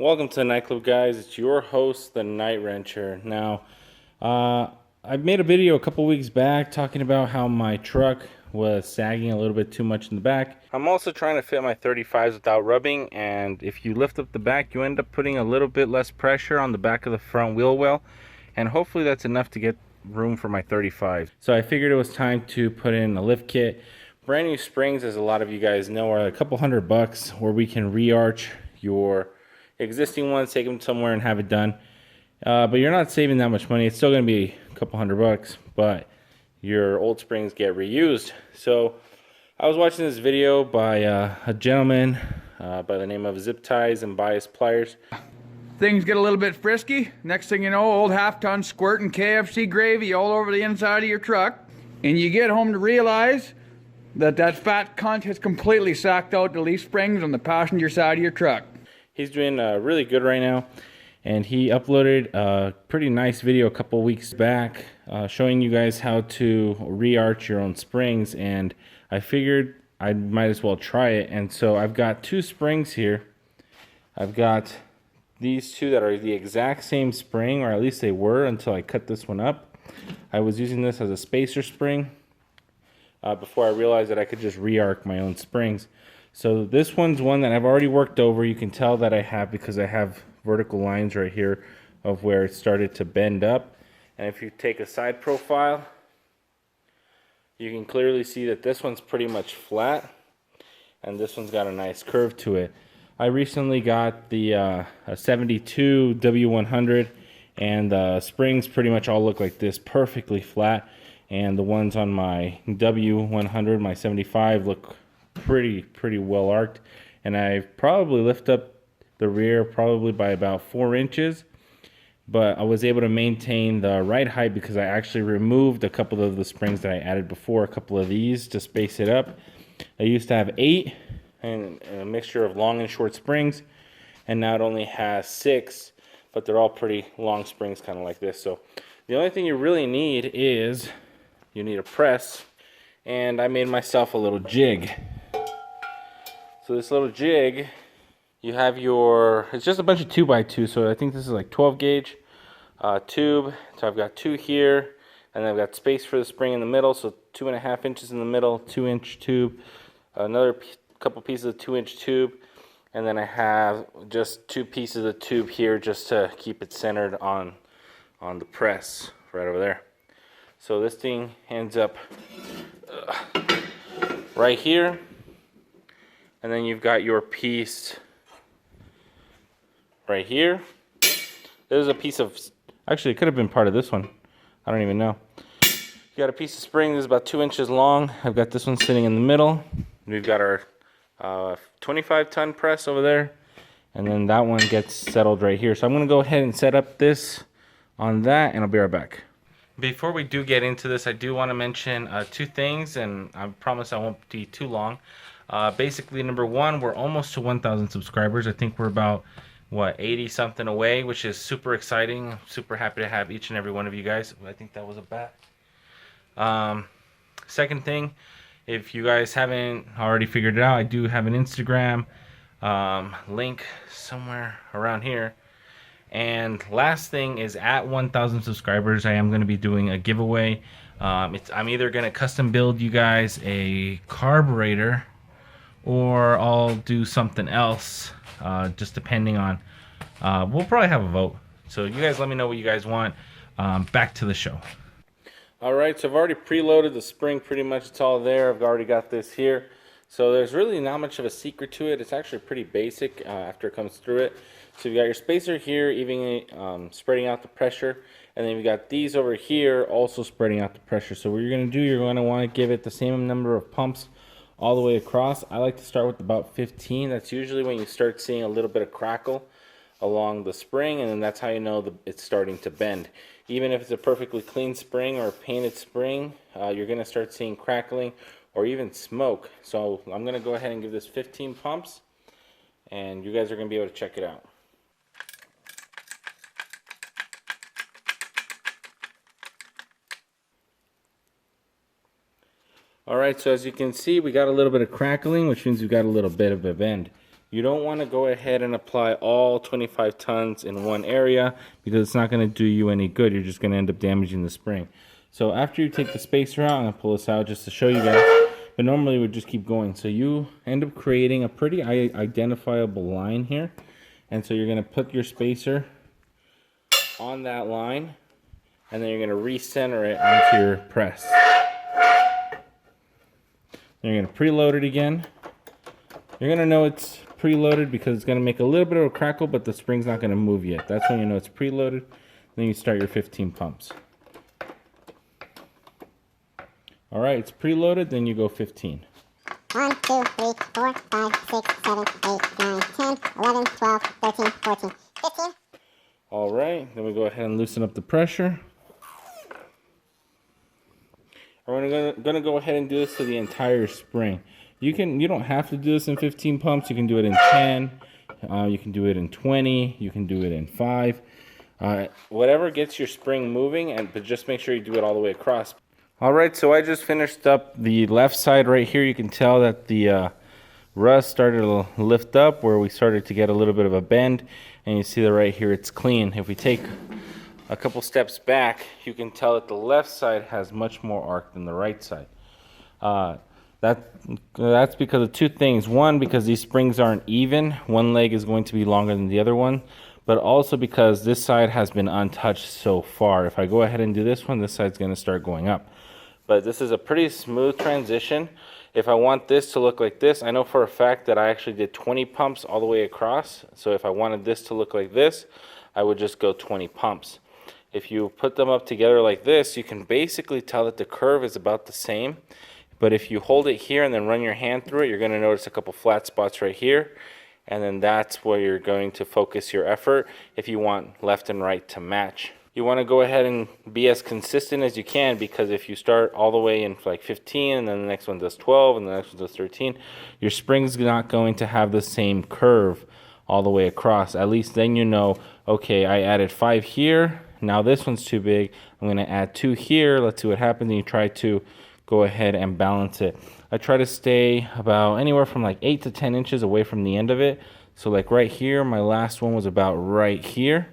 Welcome to the nightclub, guys. It's your host, the Night Wrencher. Now, I made a video a couple weeks back talking about how my truck was sagging a little bit too much in the back. I'm also trying to fit my 35s without rubbing, and if you lift up the back, you end up putting a little bit less pressure on the back of the front wheel well, and hopefully that's enough to get room for my 35. So I figured it was time to put in a lift kit. Brand new springs, as a lot of you guys know, are a couple $100 where we can re-arch your existing ones, take them somewhere and have it done. But you're not saving that much money. It's still going to be a couple $100, but your old springs get reused. So I was watching this video by a gentleman by the name of Zip Ties and Bias Pliers. Things get a little bit frisky. Next thing you know, old half-ton squirting KFC gravy all over the inside of your truck. And you get home to realize that that fat cunt has completely sacked out the leaf springs on the passenger side of your truck. He's doing really good right now, and he uploaded a pretty nice video a couple weeks back showing you guys how to re-arch your own springs, and I figured I might as well try it. And so I've got two springs here. I've got these two that are the exact same spring, or at least they were until I cut this one up. I was using this as a spacer spring before I realized that I could just re-arch my own springs. So this one's one that I've already worked over. You can tell that I have, because I have vertical lines right here of where it started to bend up. And if you take a side profile, you can clearly see that this one's pretty much flat and this one's got a nice curve to it. I recently got the a 72 W100, and the springs pretty much all look like this, perfectly flat, and the ones on my W100, my 75, look pretty well arced. And I probably lift up the rear probably by about 4 inches, but I was able to maintain the right height because I actually removed a couple of the springs that I added before, a couple of these to space it up. I used to have 8 and a mixture of long and short springs, and now it only has 6, but they're all pretty long springs, kind of like this. So the only thing you really need is you need a press, and I made myself a little jig. So this little jig, you have your, it's just a bunch of 2x2, so I think this is like 12 gauge tube. So I've got 2 here, and I've got space for the spring in the middle, so 2.5 inches in the middle, 2-inch tube, another couple pieces of 2-inch tube, and then I have just 2 pieces of tube here just to keep it centered on the press right over there. So this thing ends up right here. And then you've got your piece right here. There's a piece of, actually it could have been part of this one. I don't even know. You got a piece of spring that's about 2 inches long. I've got this one sitting in the middle. We've got our 25-ton press over there. And then that one gets settled right here. So I'm gonna go ahead and set up this on that, and I'll be right back. Before we do get into this, I do want to mention 2 things, and I promise I won't be too long. Basically, number one, we're almost to 1,000 subscribers. I think we're about, what, 80 something away, which is super exciting. I'm super happy to have each and every one of you guys. I think that was a bat. Second thing, if you guys haven't already figured it out, I do have an Instagram link somewhere around here. And last thing is, at 1,000 subscribers, I am going to be doing a giveaway. I'm either going to custom build you guys a carburetor, or I'll do something else, just depending on, we'll probably have a vote. So you guys let me know what you guys want. Back to the show. Alright, so I've already preloaded the spring pretty much. It's all there. I've already got this here. So there's really not much of a secret to it. It's actually pretty basic after it comes through it. So you've got your spacer here, evenly spreading out the pressure. And then you've got these over here also spreading out the pressure. So what you're going to do, you're going to want to give it the same number of pumps all the way across. I like to start with about 15. That's usually when you start seeing a little bit of crackle along the spring, and then that's how you know it's starting to bend. Even if it's a perfectly clean spring or a painted spring, you're going to start seeing crackling or even smoke. So I'm going to go ahead and give this 15 pumps, and you guys are going to be able to check it out. Alright, so as you can see, we got a little bit of crackling, which means we got a little bit of a bend. You don't want to go ahead and apply all 25 tons in one area because it's not going to do you any good. You're just going to end up damaging the spring. So after you take the spacer out, I'm going to pull this out just to show you guys. But normally we just keep going. So you end up creating a pretty identifiable line here. And so you're going to put your spacer on that line. And then you're going to recenter it onto your press. Then you're going to preload it again. You're going to know it's preloaded because it's going to make a little bit of a crackle, but the spring's not going to move yet. That's when you know it's preloaded. Then you start your 15 pumps. All right, it's preloaded, then you go 15. 1, 2, 3, 4, 5, 6, 7, 8, 9, 10, 11, 12, 13, 14, 15. All right, then we go ahead and loosen up the pressure. We're gonna go ahead and do this to the entire spring. You don't have to do this in 15 pumps. You can do it in 10. You can do it in 20. You can do it in 5. Whatever gets your spring moving, but just make sure you do it all the way across. All right, so I just finished up the left side right here. You can tell that the rust started to lift up where we started to get a little bit of a bend, and you see that right here it's clean. If we take a couple steps back, you can tell that the left side has much more arc than the right side. That's because of two things. One, because these springs aren't even. One leg is going to be longer than the other one, but also because this side has been untouched so far. If I go ahead and do this one, this side's going to start going up. But this is a pretty smooth transition. If I want this to look like this, I know for a fact that I actually did 20 pumps all the way across. So if I wanted this to look like this, I would just go 20 pumps. If you put them up together like this, you can basically tell that the curve is about the same. But if you hold it here and then run your hand through it, you're going to notice a couple flat spots right here. And then that's where you're going to focus your effort if you want left and right to match. You want to go ahead and be as consistent as you can, because if you start all the way in like 15 and then the next one does 12 and the next one does 13, your spring's not going to have the same curve all the way across. At least then you know, okay, I added 5 here. Now this one's too big. I'm going to add 2 here. Let's see what happens. And you try to go ahead and balance it. I try to stay about anywhere from like 8 to 10 inches away from the end of it. So like right here, my last one was about right here.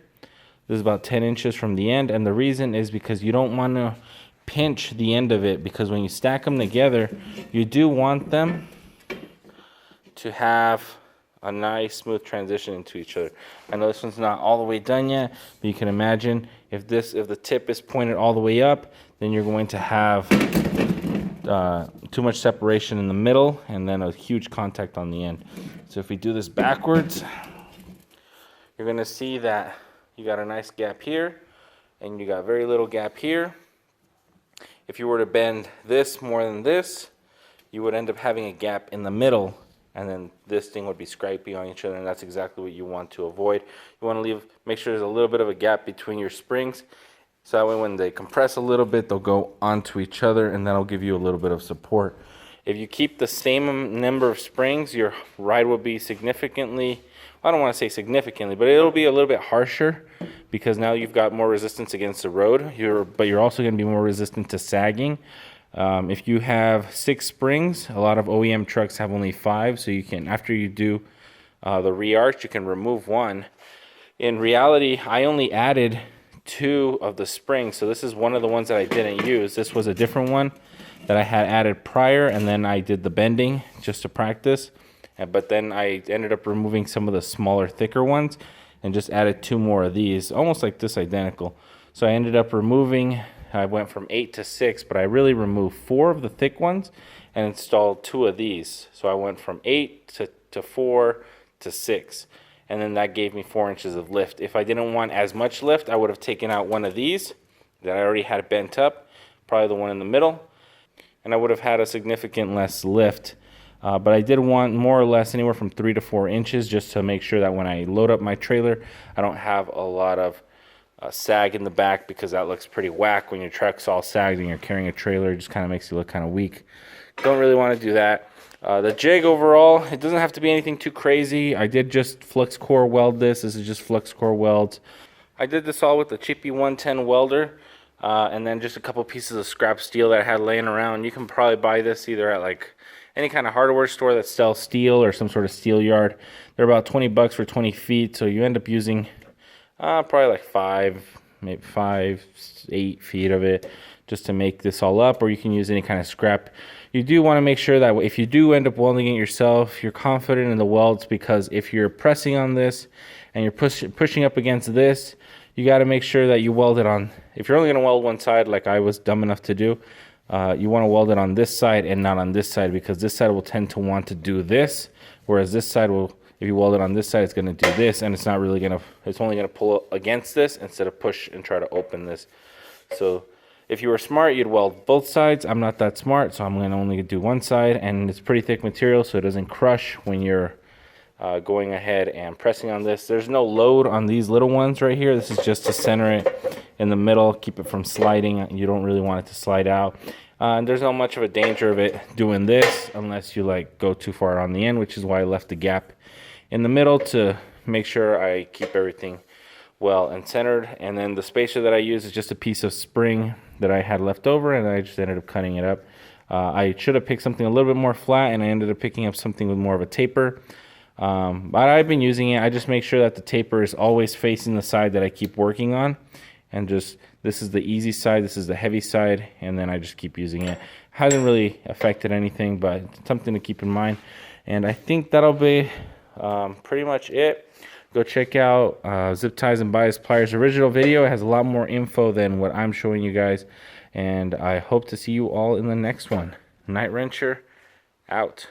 This is about 10 inches from the end. And the reason is because you don't want to pinch the end of it, because when you stack them together, you do want them to have a nice smooth transition into each other. I know this one's not all the way done yet, but you can imagine if the tip is pointed all the way up, then you're going to have too much separation in the middle and then a huge contact on the end. So if we do this backwards, you're going to see that you got a nice gap here and you got very little gap here. If you were to bend this more than this, you would end up having a gap in the middle, and then this thing would be scrapey on each other, and that's exactly what you want to avoid. You want to make sure there's a little bit of a gap between your springs, so that way when they compress a little bit, they'll go onto each other, and that'll give you a little bit of support. If you keep the same number of springs, your ride will be significantly, I don't want to say significantly, but it'll be a little bit harsher, because now you've got more resistance against the road, but you're also going to be more resistant to sagging. If you have 6 springs, a lot of OEM trucks have only 5, so you can, after you do the REARCH, you can remove 1. In reality, I only added 2 of the springs, so this is one of the ones that I didn't use. This was a different one that I had added prior, and then I did the bending just to practice. But then I ended up removing some of the smaller, thicker ones and just added 2 more of these, almost like this, identical. So I ended up removing, I went from 8 to 6, but I really removed 4 of the thick ones and installed 2 of these. So I went from 8 to 4 to 6. And then that gave me 4 inches of lift. If I didn't want as much lift, I would have taken out one of these that I already had bent up, probably the one in the middle, and I would have had a significant less lift. But I did want more or less anywhere from 3 to 4 inches, just to make sure that when I load up my trailer, I don't have a lot of sag in the back, because that looks pretty whack when your truck's all sagged and you're carrying a trailer. It just kind of makes you look kind of weak. Don't really want to do that. The jig overall, it doesn't have to be anything too crazy. I did just flux core weld this. This is just flux core welds. I did this all with the cheapy 110 welder, and then just a couple pieces of scrap steel that I had laying around. You can probably buy this either at like any kind of hardware store that sells steel or some sort of steel yard. They're about 20 bucks for 20 feet, so you end up using probably like 8 feet of it just to make this all up, or you can use any kind of scrap. You do want to make sure that if you do end up welding it yourself, you're confident in the welds, because if you're pressing on this and you're pushing up against this, you got to make sure that you weld it on. If you're only going to weld one side, like I was dumb enough to do, you want to weld it on this side and not on this side, because this side will tend to want to do this, whereas this side will, if you weld it on this side, it's going to do this, and it's not really going to, it's only going to pull against this instead of push and try to open this. So if you were smart, you'd weld both sides. I'm not that smart, so I'm going to only do one side, and it's pretty thick material, so it doesn't crush when you're going ahead and pressing on this. There's no load on these little ones right here. This is just to center it in the middle, keep it from sliding. You don't really want it to slide out. And there's not much of a danger of it doing this unless you like go too far on the end, which is why I left the gap in the middle to make sure I keep everything well and centered. And then the spacer that I use is just a piece of spring that I had left over, and I just ended up cutting it up. I should have picked something a little bit more flat, and I ended up picking up something with more of a taper. But I've been using it. I just make sure that the taper is always facing the side that I keep working on, and just, this is the easy side, this is the heavy side, and then I just keep using it. Hasn't really affected anything, but it's something to keep in mind. And I think that'll be pretty much it. Go check out Zip Ties and Bias Pliers original video. It has a lot more info than what I'm showing you guys, and I hope to see you all in the next one. Night Wrencher out.